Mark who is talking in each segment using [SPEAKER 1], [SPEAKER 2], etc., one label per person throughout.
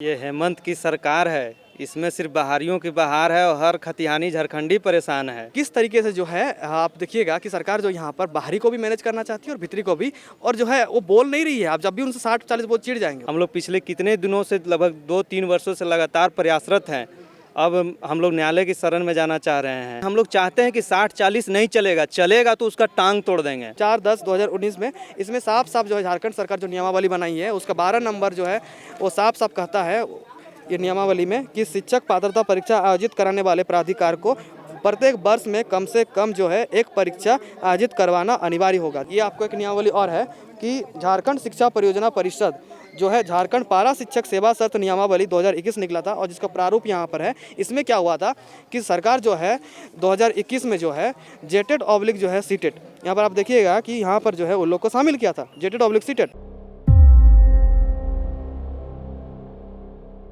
[SPEAKER 1] ये हेमंत की सरकार है, इसमें सिर्फ बाहरियों की बहार है और हर खतिहानी झारखंडी परेशान है।
[SPEAKER 2] किस तरीके से जो है आप देखिएगा कि सरकार जो यहाँ पर बाहरी को भी मैनेज करना चाहती है और भीतरी को भी, और जो है वो बोल नहीं रही है। आप जब भी उनसे 60-40 बहुत चिढ़ जाएंगे।
[SPEAKER 1] हम लोग पिछले कितने दिनों से लगभग 2-3 वर्षों से लगातार प्रयासरत हैं। अब हम लोग न्यायालय की शरण में जाना चाह रहे हैं। हम लोग चाहते हैं कि 60-40 नहीं चलेगा, चलेगा तो उसका टांग तोड़ देंगे।
[SPEAKER 2] 4/10/2019 में इसमें साफ साफ जो है झारखंड सरकार जो नियमावली बनाई है उसका 12 नंबर जो है वो साफ साफ कहता है ये नियमावली में कि शिक्षक पात्रता परीक्षा आयोजित कराने वाले प्राधिकार को प्रत्येक वर्ष में कम से कम जो है एक परीक्षा आयोजित करवाना अनिवार्य होगा। ये आपको एक नियमावली और है कि झारखंड शिक्षा परियोजना परिषद जो है झारखंड पारा शिक्षक सेवा शर्त नियमावली 2021 निकला था और जिसका प्रारूप यहाँ पर है। इसमें क्या हुआ था कि सरकार जो है 2021 में जो है जेटेड ऑब्लिक जो है सीटेड, यहाँ पर आप देखिएगा कि यहाँ पर जो है उन लोग को शामिल किया था जेटेड ऑब्लिक सीटेड।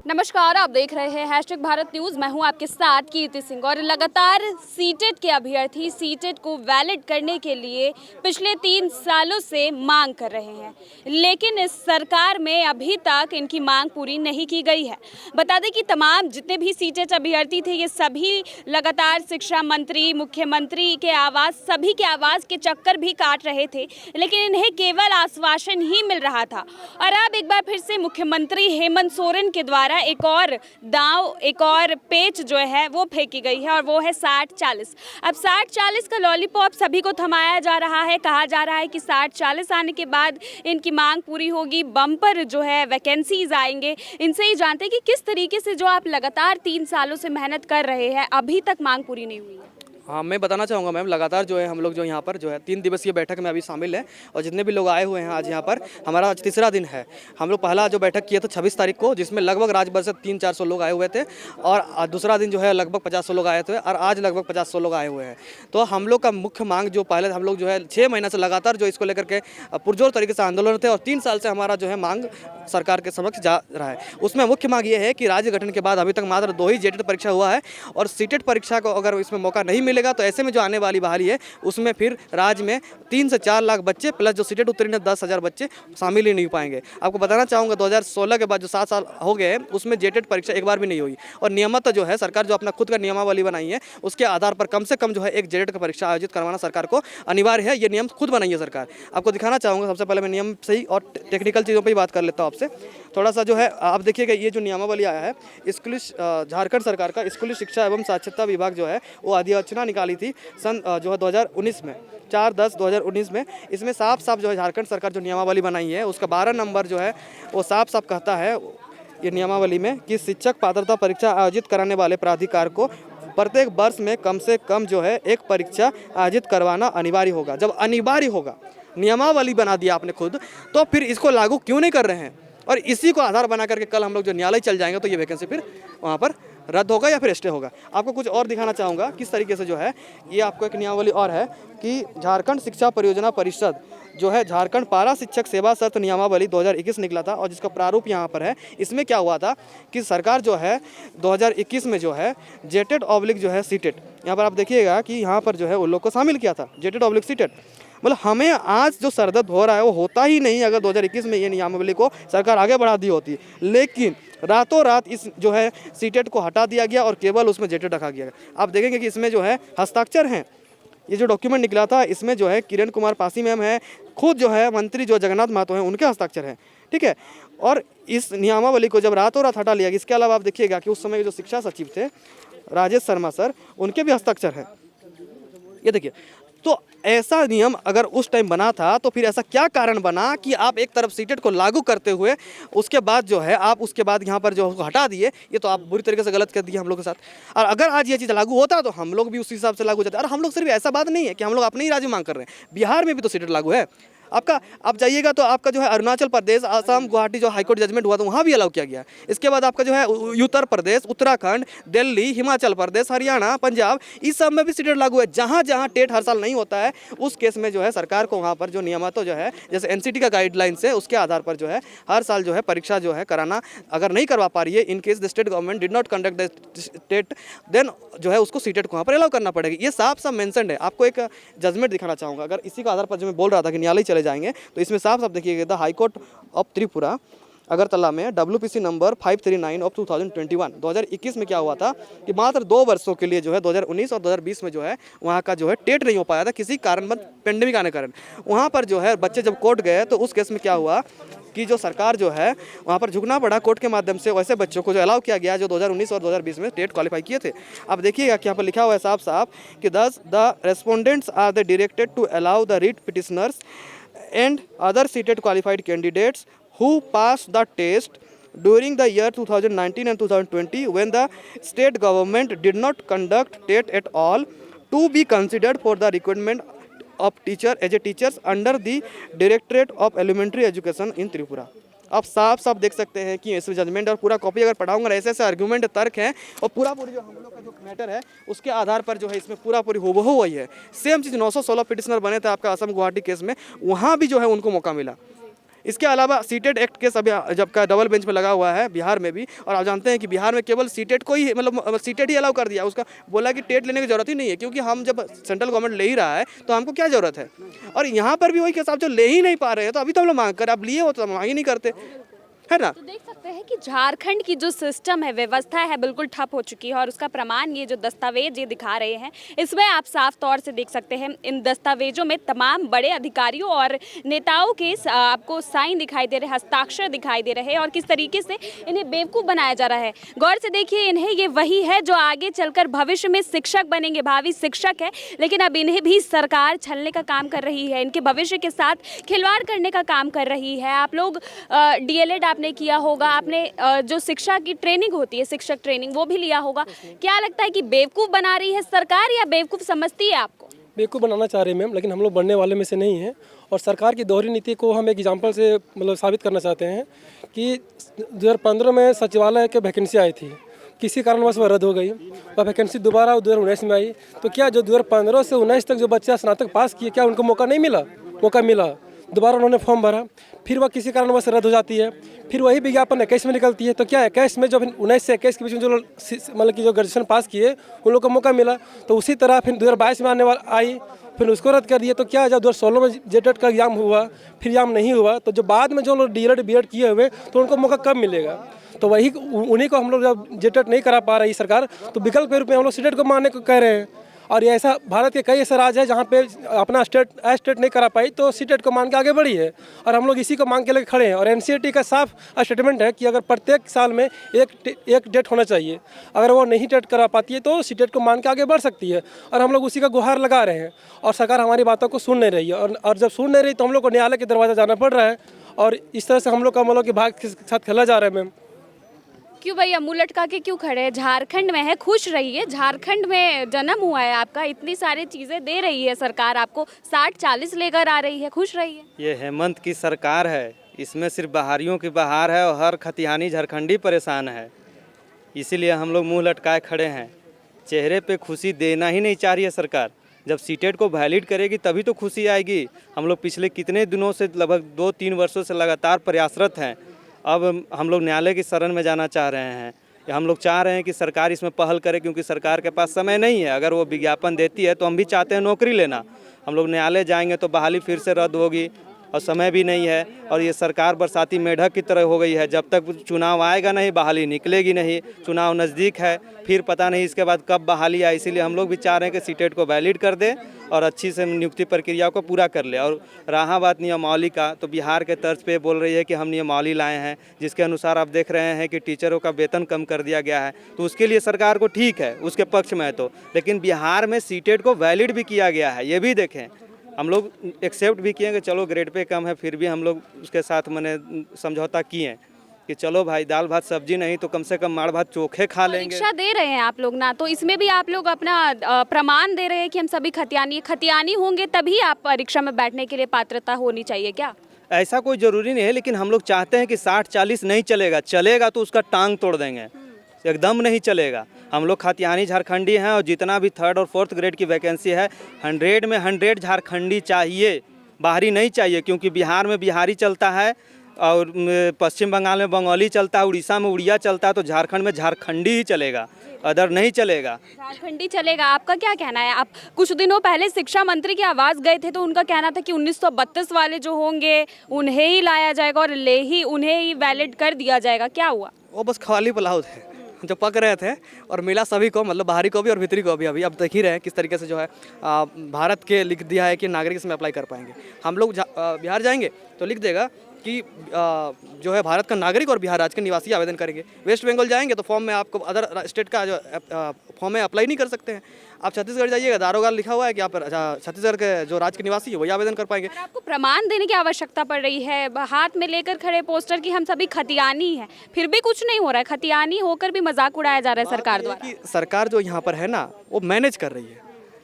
[SPEAKER 3] नमस्कार, आप देख रहे हैं हैशटैग भारत न्यूज़। मैं हूं आपके साथ कीर्ति सिंह। और लगातार सीटेट के अभ्यर्थी सीटेट को वैलिड करने के लिए पिछले 3 सालों से मांग कर रहे हैं, लेकिन इस सरकार में अभी तक इनकी मांग पूरी नहीं की गई है। बता दें कि तमाम जितने भी सीटेट अभ्यर्थी थे ये सभी लगातार शिक्षा मंत्री, मुख्यमंत्री के आवास, सभी के आवास के चक्कर भी काट रहे थे, लेकिन इन्हें केवल आश्वासन ही मिल रहा था। और अब एक बार फिर से मुख्यमंत्री हेमंत सोरेन के द्वारा एक और दांव, एक और पेच जो है वो फेंकी गई है और वो है 60-40। अब 60-40 का लॉलीपॉप सभी को थमाया जा रहा है। कहा जा रहा है कि 60-40 आने के बाद इनकी मांग पूरी होगी, बम्पर जो है वैकेंसीज आएंगे। इनसे ही जानते हैं कि किस तरीके से जो आप लगातार 3 सालों से मेहनत कर रहे हैं अभी तक मांग पूरी नहीं हुई है।
[SPEAKER 2] हाँ, मैं बताना चाहूँगा मैम, लगातार जो है हम लोग जो यहाँ पर जो है 3 दिवसीय बैठक में अभी शामिल हैं और जितने भी लोग आए हुए हैं आज यहाँ पर, हमारा आज तीसरा दिन है। हम लोग पहला जो बैठक किया था 26 तारीख को, जिसमें लगभग राज्य भर से 300-400 लोग आए हुए थे और दूसरा दिन जो है लगभग 50 लोग आए थे और आज लगभग 50 लोग आए हुए हैं। तो हम लोग का मुख्य मांग जो पहले हम लोग जो है 6 महीना से लगातार जो इसको लेकर के पुरजोर तरीके से आंदोलन थे और 3 साल से हमारा जो है मांग सरकार के समक्ष जा रहा है। उसमें मुख्य मांग ये है कि राज्य गठन के बाद अभी तक मात्र 2 ही जेटेड परीक्षा हुआ है और सीटेड परीक्षा को अगर इसमें मौका नहीं मिलेगा तो ऐसे में जो आने वाली बहाली है उसमें फिर राज्य में 3 से 4 लाख बच्चे प्लस जो सीटेड उत्तीर्ण है 10,000 बच्चे शामिल ही नहीं हो पाएंगे। आपको बताना चाहूँगा 2016 के बाद जो 7 साल हो गए हैं उसमें जेटेड परीक्षा एक बार भी नहीं हुई और नियमित जो है सरकार जो अपना खुद का नियमावली बनाई है उसके आधार पर कम से कम जो है एक जेटेड का परीक्षा आयोजित करवाना सरकार को अनिवार्य है। ये नियम खुद बनाई है सरकार। आपको दिखाना चाहूँगा, सबसे पहले मैं नियम सही और टेक्निकल चीज़ों पर ही बात कर लेता हूँ आपसे थोड़ा सा। जो है आप देखिएगा ये जो नियमावली आया है स्कूली झारखंड सरकार का स्कूली शिक्षा एवं साक्षरता विभाग जो है वो अधिसूचना निकाली थी सन जो है 2019 में 4/10/2019 में। इसमें साफ साफ जो है झारखंड सरकार जो नियमावली बनाई है उसका 12 नंबर जो है वो साफ साफ कहता है ये नियमावली में कि शिक्षक पात्रता परीक्षा आयोजित कराने वाले प्राधिकार को प्रत्येक वर्ष में कम से कम जो है एक परीक्षा आयोजित करवाना अनिवार्य होगा। जब अनिवार्य होगा, नियमावली बना दिया आपने खुद, तो फिर इसको लागू क्यों नहीं कर रहे हैं? और इसी को आधार बना करके कल हम लोग जो न्यायालय चल जाएंगे तो ये वैकेंसी फिर वहाँ पर रद्द होगा या फिर स्टे होगा। आपको कुछ और दिखाना चाहूँगा किस तरीके से जो है ये आपको एक नियमावली और है कि झारखंड शिक्षा परियोजना परिषद जो है झारखंड पारा शिक्षक सेवा शर्त नियमावली 2021 निकला था और जिसका प्रारूप यहाँ पर है। इसमें क्या हुआ था कि सरकार जो है 2021 में जो है जेटेड ऑब्लिक जो है सीटेड, यहाँ पर आप देखिएगा कि यहाँ पर जो है उन लोग को शामिल किया था जेटेड ऑब्लिक सीटेड। मतलब हमें आज जो सरदर्द हो रहा है वो होता ही नहीं अगर 2021 में ये नियमावली को सरकार आगे बढ़ा दी होती, लेकिन रातों रात इस जो है सीटेट को हटा दिया गया और केवल उसमें जेटेड रखा गया। आप देखेंगे कि इसमें जो है हस्ताक्षर हैं। ये जो डॉक्यूमेंट निकला था इसमें जो है किरण कुमार पासी मैम है, खुद जो है मंत्री जो जगन्नाथ महतो हैं उनके हस्ताक्षर हैं, ठीक है। और इस नियमावली को जब रातों रात हटा लिया गया, इसके अलावा आप देखिएगा कि उस समय जो शिक्षा सचिव थे राजेश शर्मा सर, उनके भी हस्ताक्षर हैं। ये देखिए, तो ऐसा नियम अगर उस टाइम बना था तो फिर ऐसा क्या कारण बना कि आप एक तरफ सीटेट को लागू करते हुए उसके बाद जो है आप उसके बाद यहाँ पर जो हटा दिए? ये तो आप बुरी तरीके से गलत कर दिए हम लोग के साथ। और अगर आज ये चीज़ लागू होता तो हम लोग भी उसी हिसाब से लागू हो जाते। और हम लोग सिर्फ ऐसा बात नहीं है कि हम लोग अपने ही राज्य में मांग कर रहे हैं, बिहार में भी तो सीटेट लागू है। आपका आप जाइएगा तो आपका जो है अरुणाचल प्रदेश, आसाम, गुवाहाटी जो हाईकोर्ट जजमेंट हुआ था वहाँ भी अलाउ किया गया। इसके बाद आपका जो है उत्तर प्रदेश, उत्तराखंड, दिल्ली, हिमाचल प्रदेश, हरियाणा, पंजाब, इस सब में भी सीटेट लागू है। जहाँ जहाँ टेट हर साल नहीं होता है उस केस में जो है सरकार को वहाँ पर जो नियमित जो है जैसे एनसीटी का गाइडलाइंस है उसके आधार पर जो है हर साल जो है परीक्षा जो है कराना अगर नहीं करवा पा रही है, in case the state government did not conduct the state, then जो है उसको सीटेट को वहाँ पर अलाउ करना पड़ेगा। ये साफ साफ मेंशन्ड है। आपको एक जजमेंट दिखाना चाहूँगा, अगर इसी के आधार पर जो मैं बोल रहा था कि न्यायालय चले जाएंगे तो इसमें साफ साफ देखिएगा the high court of Tripura Agartala में WPC नंबर 539 ऑफ 2021 में क्या हुआ था कि मात्र 2 वर्षों के लिए जो है 2019 और 2020 में जो है वहाँ का जो है टेट नहीं हो पाया था किसी कारणवश, पेंडेमिक आने के कारण। वहाँ पर जो है बच्चे जब कोर्ट गए तो उस केस में क्या हुआ कि जो सरकार जो है वहाँ पर झुकना पड़ा कोर्ट के माध्यम से, वैसे बच्चों को जो अलाउ किया गया जो 2019 और 2020 में टेट क्वालिफाई किए थे। अब देखिएगा कि यहाँ पर लिखा हुआ है साफ साफ कि thus the respondents are the directed to allow the writ petitioners and other seated qualified candidates who passed the test during the year 2019 and 2020 when the state government did not conduct TET at all to be considered for the recruitment of teacher as a teachers under the Directorate of Elementary Education in Tripura। आप साफ साफ देख सकते हैं कि ऐसे judgement और पूरा कॉपी अगर पढ़ाऊंगा ऐसे ऐसे आर्गूमेंट तर्क हैं और पूरा जो हम लोग का जो मैटर है उसके आधार पर जो है इसमें पूरा पूरी हूबहू वही है। सेम चीज़ 916 पिटिशनर बने थे आपका असम गुवाहाटी केस में, वहाँ भी जो है उनको मौका मिला। इसके अलावा सीटेट एक्ट केस अभी जब का डबल बेंच में लगा हुआ है बिहार में भी, और आप जानते हैं कि बिहार में केवल सीटेट को ही मतलब सीटेट ही अलाउ कर दिया, उसका बोला कि टेट लेने की जरूरत ही नहीं है क्योंकि हम जब सेंट्रल गवर्नमेंट ले ही रहा है तो हमको क्या जरूरत है। और यहाँ पर भी वही केस आप जो ले ही नहीं पा रहे हैं तो अभी तो हम लोग मांग कर, आप लिए हो तो मांग ही नहीं करते, है ना।
[SPEAKER 3] तो देख सकते हैं कि झारखंड की जो सिस्टम है, व्यवस्था है, बिल्कुल ठप हो चुकी है और उसका प्रमाण ये जो दस्तावेज ये दिखा रहे हैं इसमें आप साफ तौर से देख सकते हैं। इन दस्तावेजों में तमाम बड़े अधिकारियों और नेताओं के आपको साइन दिखाई दे रहे हैं, हस्ताक्षर दिखाई दे रहे हैं और किस तरीके से इन्हें बेवकूफ़ बनाया जा रहा है। गौर से देखिए, इन्हें ये वही है जो आगे चलकर भविष्य में शिक्षक बनेंगे, भावी शिक्षक है, लेकिन अब इन्हें भी सरकार छलने का काम कर रही है, इनके भविष्य के साथ खिलवाड़ करने का काम कर रही है। आप लोग DLED आपने किया होगा, आपने जो शिक्षा की ट्रेनिंग होती है, शिक्षक ट्रेनिंग, वो भी लिया होगा। क्या लगता है कि बेवकूफ़ बना रही है सरकार या बेवकूफ़ समझती है आपको?
[SPEAKER 4] बेवकूफ़ बनाना चाह रहे हैं मैम, लेकिन हम लोग बनने वाले में से नहीं हैं। और सरकार की दोहरी नीति को हम एक एग्जाम्पल से मतलब साबित करना चाहते हैं कि 2015 में सचिवालय के वैकेंसी आई थी, किसी कारणवश वह रद्द हो गई और वैकेंसी दोबारा 2019 में आई। तो क्या जो 2015 से 19 तक जो बच्चे स्नातक पास किए, क्या उनको मौका नहीं मिला? मौका मिला, दोबारा उन्होंने फॉर्म भरा, फिर वह किसी कारणवश रद्द हो जाती है, फिर वही विज्ञापन 21 में निकलती है। तो क्या 21 में, जब 19 से 21 के बीच में जो मतलब कि जो ग्रेजुएशन पास किए उन लोगों को मौका मिला, तो उसी तरह फिर 2022 में आने वाला आई, फिर उसको रद्द कर दिया। तो क्या जब 2016 में जेटेट का एग्जाम हुआ, फिर एग्जाम नहीं हुआ, तो जो बाद में जो लोग DLED BED किए हुए तो उनको मौका कब मिलेगा? तो वही उन्हीं को हम लोग जब जेटेट नहीं करा पा रही सरकार, तो विकल्प के रूप में हम लोग सीटेट को मानने को कह रहे हैं। और ये ऐसा भारत के कई ऐसे राज्य है जहाँ पे अपना स्टेट नहीं करा पाई तो सीटेट को मान के आगे बढ़ी है, और हम लोग इसी को मांग के लेकर खड़े हैं। और NCERT का साफ स्टेटमेंट है कि अगर प्रत्येक साल में एक डेट होना चाहिए, अगर वो नहीं टेट करा पाती है तो सीटेट को मान के आगे बढ़ सकती है। और हम लोग उसी का गुहार लगा रहे हैं और सरकार हमारी बातों को सुन नहीं रही है। और जब सुन नहीं रही तो हम लोग को न्यायालय के दरवाजा जाना पड़ रहा है, और इस तरह से हम लोग का मतलब कि भाग के साथ खेला जा रहा है। मैम
[SPEAKER 3] क्यों भैया, मुंह लटका के क्यों खड़े हैं? झारखंड में है, खुश रहिए। झारखंड में जन्म हुआ है आपका, इतनी सारी चीज़ें दे रही है सरकार आपको, 60-40 लेकर आ रही है, खुश रहिए।
[SPEAKER 1] ये हेमंत की सरकार है, इसमें सिर्फ बहारियों की बहार है और हर खतिहानी झारखंडी परेशान है, इसीलिए हम लोग मुंह लटकाए खड़े हैं। चेहरे पे खुशी देना ही नहीं चाह रही है सरकार। जब सीटेट को वैलिड करेगी तभी तो खुशी आएगी। हम लोग पिछले कितने दिनों से, लगभग 2-3 वर्षों से लगातार प्रयासरत हैं। अब हम लोग न्यायालय की शरण में जाना चाह रहे हैं। हम लोग चाह रहे हैं कि सरकार इसमें पहल करे, क्योंकि सरकार के पास समय नहीं है। अगर वो विज्ञापन देती है तो हम भी चाहते हैं नौकरी लेना। हम लोग न्यायालय जाएंगे तो बहाली फिर से रद्द होगी और समय भी नहीं है। और ये सरकार बरसाती मेढक की तरह हो गई है, जब तक चुनाव आएगा नहीं बहाली निकलेगी नहीं। चुनाव नज़दीक है, फिर पता नहीं इसके बाद कब बहाली आए। इसीलिए हम लोग भी चाह रहे हैं कि सीटेट को वैलिड कर दे और अच्छी से नियुक्ति प्रक्रिया को पूरा कर ले। और रहा बात नियमावली का, तो बिहार के तर्ज पे बोल रही है कि हम नियमावली लाए हैं, जिसके अनुसार आप देख रहे हैं कि टीचरों का वेतन कम कर दिया गया है। तो उसके लिए सरकार को ठीक है, उसके पक्ष में है तो, लेकिन बिहार में सीटेट को वैलिड भी किया गया है, ये भी देखें। हम लोग एक्सेप्ट भी किए कि चलो ग्रेड पे कम है, फिर भी हम लोग उसके साथ मैंने समझौता किए कि चलो भाई दाल भात सब्जी नहीं तो कम से कम माड़ भात चोखे खा लेंगे।
[SPEAKER 3] परीक्षा दे रहे हैं आप लोग ना, तो इसमें भी आप लोग अपना प्रमाण दे रहे हैं कि हम सभी खतियानी होंगे तभी आप परीक्षा में बैठने के लिए पात्रता होनी चाहिए क्या?
[SPEAKER 1] ऐसा कोई ज़रूरी नहीं है, लेकिन हम लोग चाहते हैं कि 60-40 नहीं चलेगा, चलेगा तो उसका टांग तोड़ देंगे, एकदम नहीं चलेगा। हम लोग खतिहानी झारखंडी हैं और जितना भी 3rd और 4th ग्रेड की वैकेंसी है 100 में 100 झारखंडी चाहिए, बाहरी नहीं चाहिए। क्योंकि बिहार में बिहारी चलता है, और पश्चिम बंगाल में बंगाली चलता है, उड़ीसा में उड़िया चलता है, तो झारखंड में झारखंडी ही चलेगा, अदर नहीं चलेगा।
[SPEAKER 3] झारखंडी चलेगा। आपका क्या कहना है? आप कुछ दिनों पहले शिक्षा मंत्री के आवास गए थे तो उनका कहना था कि 1932 वाले जो होंगे उन्हें ही लाया जाएगा और उन्हें ही वैलिड कर दिया जाएगा। क्या हुआ?
[SPEAKER 2] वो बस खाली पुलाव थे जो पक रहे थे और मिला सभी को, मतलब बाहरी को भी और भीतरी को भी। अभी अब देख ही रहे हैं किस तरीके से जो है भारत के लिख दिया है कि नागरिक इसमें अप्लाई कर पाएंगे। हम लोग बिहार जाएंगे तो लिख देगा कि जो है भारत का नागरिक और बिहार राज्य के निवासी आवेदन करेंगे। वेस्ट बंगाल जाएंगे तो फॉर्म में आपको अदर स्टेट का जो फॉर्म में अप्लाई नहीं कर सकते हैं। आप छत्तीसगढ़ जाइएगा, दारोगा लिखा हुआ है कि आप छत्तीसगढ़ के जो राज्य के निवासी है वही आवेदन कर पाएंगे।
[SPEAKER 3] और आपको प्रमाण देने की आवश्यकता पड़ रही है, हाथ में लेकर खड़े पोस्टर की हम सभी खतियानी हैं, फिर भी कुछ नहीं हो रहा है। खतियानी होकर भी मजाक उड़ाया जा रहा है सरकार द्वारा।
[SPEAKER 2] कि सरकार जो यहाँ पर है ना वो मैनेज कर रही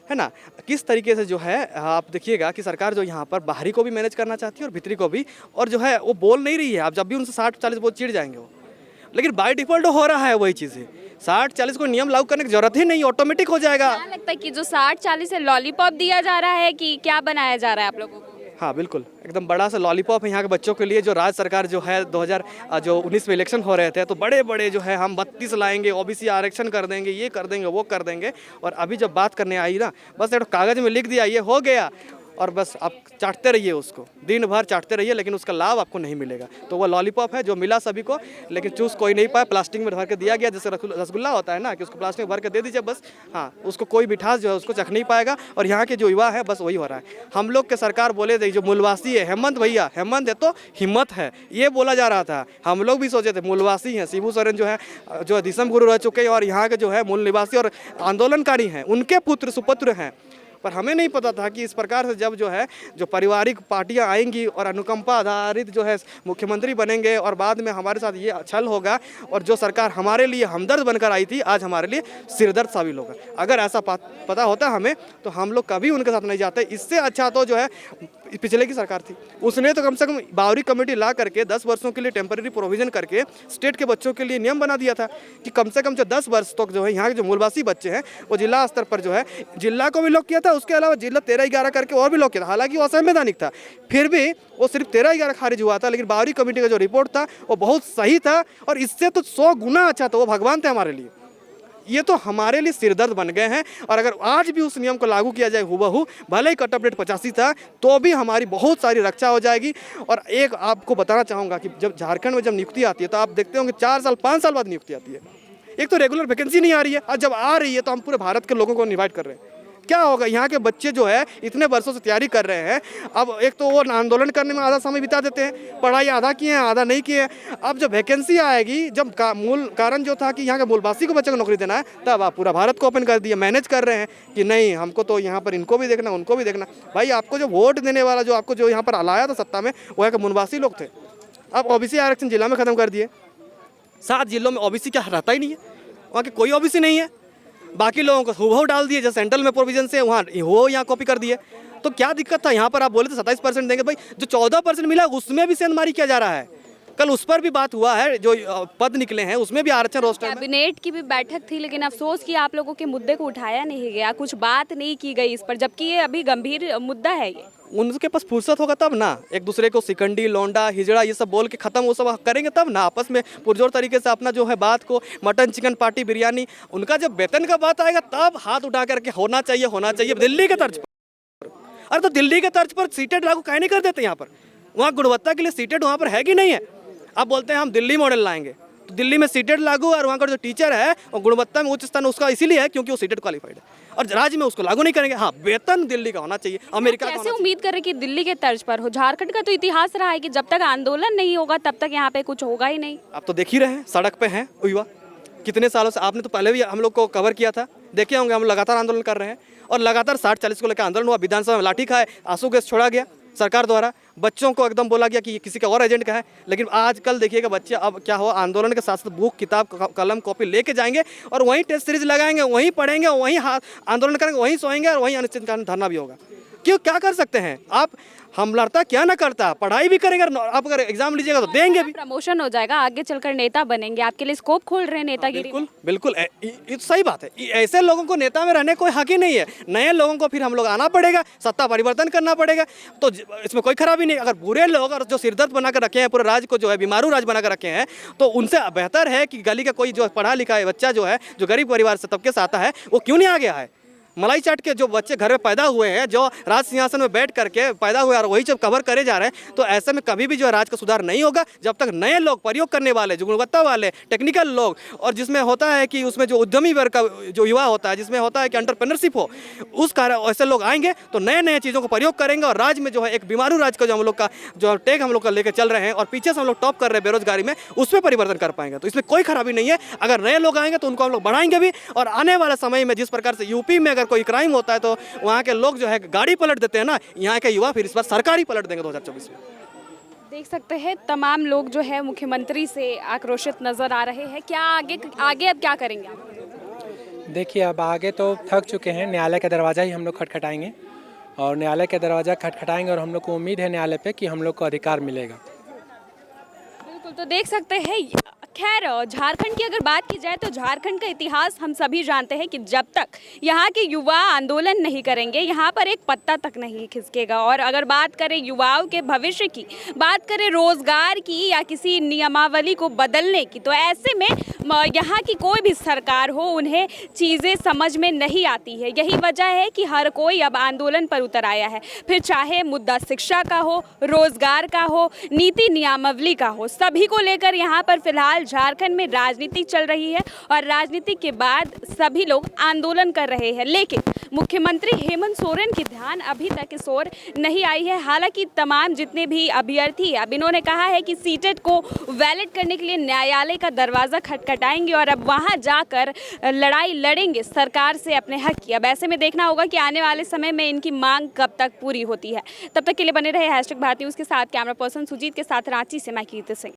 [SPEAKER 2] है ना, किस तरीके से जो है आप देखिएगा कि सरकार जो यहाँ पर बाहरी को भी मैनेज करना चाहती है और भीतरी को भी, और जो है वो बोल नहीं रही है। आप जब भी उनसे 60-40 बहुत चिढ़ जाएंगे वो, लेकिन बाय डिफॉल्ट हो रहा है वही चीज़ें। 60-40 को नियम लागू करने की जरूरत ही नहीं, ऑटोमेटिक हो जाएगा।
[SPEAKER 3] क्या लगता है कि जो 60-40 है लॉलीपॉप दिया जा रहा है कि क्या बनाया जा रहा है आप लोगों को?
[SPEAKER 2] हाँ बिल्कुल, एकदम बड़ा सा लॉलीपॉप है यहाँ के बच्चों के लिए। जो राज्य सरकार जो है 2019 में इलेक्शन हो रहे थे तो बड़े बड़े जो है हम 32 लाएंगे, ओबीसी आरक्षण कर देंगे, ये कर देंगे, वो कर देंगे, और अभी जब बात करने आई ना बस एक कागज़ में लिख दिया ये हो गया, और बस आप चाटते रहिए उसको, दिन भर चाटते रहिए, लेकिन उसका लाभ आपको नहीं मिलेगा। तो वो लॉलीपॉप है जो मिला सभी को, लेकिन चूस कोई नहीं पाया। प्लास्टिक में भर के दिया गया, जैसे रसगुल्ला होता है ना कि उसको प्लास्टिक में भर के दे दीजिए बस, हाँ उसको कोई मिठास जो है उसको चख नहीं पाएगा। और यहाँ के जो युवा है बस वही हो रहा है। हम लोग के सरकार बोले थे जो मूलवासी है हेमंत भैया, हेमंत है तो हिम्मत है, ये बोला जा रहा था। हम लोग भी सोचे थे मूलवासी हैं, शिबू सोरेन जो है जो दिसम गुरु रह चुके हैं और यहाँ के जो है मूल निवासी और आंदोलनकारी हैं, उनके पुत्र सुपुत्र हैं। पर हमें नहीं पता था कि इस प्रकार से जब जो है जो पारिवारिक पार्टियां आएंगी और अनुकंपा आधारित जो है मुख्यमंत्री बनेंगे और बाद में हमारे साथ ये छल होगा, और जो सरकार हमारे लिए हमदर्द बनकर आई थी आज हमारे लिए सिरदर्द साबित होगा। अगर ऐसा पता होता हमें तो हम लोग कभी उनके साथ नहीं जाते। इससे अच्छा तो जो है पिछले की सरकार थी, उसने तो कम से कम बावरी कमेटी ला करके 10 वर्षों के लिए टेम्पररी प्रोविजन करके स्टेट के बच्चों के लिए नियम बना दिया था कि कम से कम जो 10 वर्ष तक जो है यहाँ के जो मूलवासी बच्चे हैं वो जिला स्तर पर जो है जिला को भी लॉक किया था, उसके अलावा जिला 13-11 करके और भी लॉक किया था। हालांकि वो असंवैधानिक था, फिर भी वो सिर्फ 13-11 खारिज हुआ था, लेकिन बावरी कमेटी का जो रिपोर्ट था वो बहुत सही था और इससे तो 100 गुना अच्छा था। वो भगवान थे हमारे लिए, ये तो हमारे लिए सिरदर्द बन गए हैं। और अगर आज भी उस नियम को लागू किया जाए हुबहू, भले ही कट ऑफ डेट 85 था तो भी हमारी बहुत सारी रक्षा हो जाएगी। और एक आपको बताना चाहूँगा कि जब झारखंड में जब नियुक्ति आती है तो आप देखते होंगे 4 साल 5 साल बाद नियुक्ति आती है। एक तो रेगुलर वैकेंसी नहीं आ रही है, और जब आ रही है तो हम पूरे भारत के लोगों को इन्वाइट कर रहे हैं। क्या होगा, यहाँ के बच्चे जो है इतने वर्षों से तैयारी कर रहे हैं, अब एक तो वो आंदोलन करने में आधा समय बिता देते हैं, पढ़ाई आधा किए हैं आधा नहीं किए हैं। अब जब वैकेंसी आएगी, जब मूल कारण जो था कि यहाँ के मूलवासी को बच्चे को नौकरी देना है, तब आप पूरा भारत को ओपन कर दिया, मैनेज कर रहे हैं कि नहीं हमको तो यहाँ पर इनको भी देखना उनको भी देखना। भाई आपको जो वोट देने वाला जो आपको जो यहाँ पर लाया था सत्ता में वो है कि मूलवासी लोग थे। अब ओबीसी आरक्षण जिला में ख़त्म कर दिए, 7 जिलों में ओबीसी क्या रहता ही नहीं है, वहाँ के कोई ओबीसी नहीं है। बाकी लोगों को हुबहू डाल दिए, जैसे सेंट्रल में प्रोविजन से वहाँ हो यहाँ कॉपी कर दिए। तो क्या दिक्कत था? यहाँ पर आप बोले थे 27% देंगे, भाई जो 14% मिला उसमें भी सेंधमारी किया जा रहा है। कल उस पर भी बात हुआ है, जो पद निकले हैं उसमें भी आरक्षण रोस्टर में।
[SPEAKER 3] कैबिनेट की भी बैठक थी, लेकिन अफसोस कि आप लोगों के मुद्दे को उठाया नहीं गया, कुछ बात नहीं की गई इस पर, जबकि ये अभी गंभीर मुद्दा है। ये
[SPEAKER 2] उनके पास फुर्सत होगा तब ना, एक दूसरे को सिकंडी लौंडा हिजड़ा ये सब बोल के खत्म वो सब करेंगे तब ना, आपस में पुरजोर तरीके से अपना जो है बात को मटन चिकन पार्टी बिरयानी, उनका जब वेतन का बात आएगा तब हाथ उठा करके होना चाहिए दिल्ली के तर्ज पर। अरे तो दिल्ली के तर्ज पर सीटेट लागू काहे नहीं कर देते यहाँ पर? वहाँ गुणवत्ता के लिए सीटेट वहाँ पर है कि नहीं है? आप बोलते हैं हम दिल्ली मॉडल लाएंगे, तो दिल्ली में सीटेट लागू, और वहाँ का जो टीचर है और गुणवत्ता में उच्च स्थान उसका इसीलिए है क्योंकि वो सीटेट क्वालिफाइड है, और राज्य में उसको लागू नहीं करेंगे। हाँ, वेतन दिल्ली का होना चाहिए, अमेरिका का।
[SPEAKER 3] कैसे उम्मीद करें कि दिल्ली के तर्ज पर हो? झारखंड का तो इतिहास रहा है कि जब तक आंदोलन नहीं होगा तब तक यहाँ पे कुछ होगा ही नहीं।
[SPEAKER 2] आप तो देख ही रहे हैं, सड़क पे हैं युवा कितने सालों से। आपने तो पहले भी हम लोग को कवर किया था, देखे होंगे हम लगातार आंदोलन कर रहे हैं, और लगातार 60-40 को लेकर आंदोलन हुआ, विधानसभा में लाठी खाए, आंसू गैस छोड़ा गया सरकार द्वारा, बच्चों को एकदम बोला गया कि ये किसी का और एजेंट का है। लेकिन आजकल देखिएगा बच्चे अब क्या हो, आंदोलन के साथ साथ बुक किताब कलम कॉपी लेके जाएंगे और वहीं टेस्ट सीरीज लगाएंगे, वहीं पढ़ेंगे, वहीं आंदोलन करेंगे, वहीं सोएंगे और वहीं अनिश्चितकालीन धरना भी होगा। क्यों, क्या कर सकते हैं आप? हम लड़ता क्या ना करता, पढ़ाई भी करेंगे, आप अगर एग्जाम लीजिएगा तो देंगे भी।
[SPEAKER 3] प्रमोशन हो जाएगा, आगे चलकर नेता बनेंगे, आपके लिए स्कोप खोल रहे हैं नेतागिरी।
[SPEAKER 2] बिल्कुल बिल्कुल, ये तो सही बात है। ऐसे लोगों को नेता में रहने कोई हक ही नहीं है। नए लोगों को फिर हम लोग आना पड़ेगा, सत्ता परिवर्तन करना पड़ेगा, तो इसमें कोई खराबी नहीं। अगर बुरे लोग और जो सिरदर्द बना कर रखे हैं, पूरे राज्य को जो है बीमारू राज बना कर रखे हैं, तो उनसे बेहतर है कि गली का कोई जो पढ़ा लिखा है बच्चा जो है, जो गरीब परिवार से तबके से आता है, वो क्यों नहीं आ गया है। मलाई चाट के जो बच्चे घर में पैदा हुए हैं, जो राज सिंहासन में बैठ करके पैदा हुए और वही जब कवर करे जा रहे हैं, तो ऐसे में कभी भी जो है राज का सुधार नहीं होगा जब तक नए लोग, प्रयोग करने वाले, जो गुणवत्ता वाले टेक्निकल लोग, और जिसमें होता है कि उसमें जो उद्यमी वर्ग का जो युवा होता है, जिसमें होता है कि एंटरप्रेन्योरशिप हो, उस कार्य ऐसे लोग आएंगे तो नए नए चीज़ों को प्रयोग करेंगे और राज्य में जो है एक बीमारू राज्य का जो हम लोग का जो टेक हम लोग का लेकर चल रहे हैं और पीछे से हम लोग टॉप कर रहे हैं बेरोजगारी में, उस पर परिवर्तन कर पाएंगे। तो इसमें कोई खराबी नहीं है। अगर नए लोग आएंगे तो उनको हम लोग बढ़ाएंगे भी, और आने वाले समय में जिस प्रकार से यूपी में अगर कोई क्राइम होता है तो वहाँ के लोग जो है गाड़ी पलट देते हैं ना, यहाँ के युवा फिर इस बार सरकार ही पलट देंगे 2024 में।
[SPEAKER 3] देख सकते हैं तमाम लोग जो है मुख्यमंत्री से आक्रोशित नजर आ रहे हैं। क्या आगे अब क्या करेंगे आप?
[SPEAKER 5] देखिए, अब आगे तो थक चुके हैं। न्यायालय का दरवाज़ा ही हम लोग खटखटाएंगे, और न्यायालय का दरवाज़ा खटखटाएंगे, और हम लोग को उम्मीद है न्यायालय पे कि हम लोग को अधिकार मिलेगा।
[SPEAKER 3] बिल्कुल, तो देख सकते हैं। खैर, झारखंड की अगर बात की जाए तो झारखंड का इतिहास हम सभी जानते हैं कि जब तक यहाँ के युवा आंदोलन नहीं करेंगे, यहाँ पर एक पत्ता तक नहीं खिसकेगा। और अगर बात करें युवाओं के भविष्य की, बात करें रोजगार की या किसी नियमावली को बदलने की, तो ऐसे में यहाँ की कोई भी सरकार हो, उन्हें चीज़ें समझ में नहीं आती है। यही वजह है कि हर कोई अब आंदोलन पर उतर आया है। फिर चाहे मुद्दा शिक्षा का हो, रोजगार का हो, नीति नियमावली का हो, सभी को लेकर यहाँ पर फिलहाल झारखंड में राजनीति चल रही है। और राजनीति के बाद सभी लोग आंदोलन कर रहे हैं, लेकिन मुख्यमंत्री हेमंत सोरेन की ध्यान अभी तक इस ओर नहीं आई है। हालांकि तमाम जितने भी अभ्यर्थी अब इन्होंने कहा है कि सीटेट को वैलिड करने के लिए न्यायालय का दरवाज़ा खटखटाएंगे और अब वहां जाकर लड़ाई लड़ेंगे सरकार से अपने हक की। अब ऐसे में देखना होगा कि आने वाले समय में इनकी मांग कब तक पूरी होती है। तब तक के लिए बने रहे #भारत न्यूज़ के साथ। कैमरा पर्सन सुजीत के साथ रांची से मैं कीर्ति सिंह।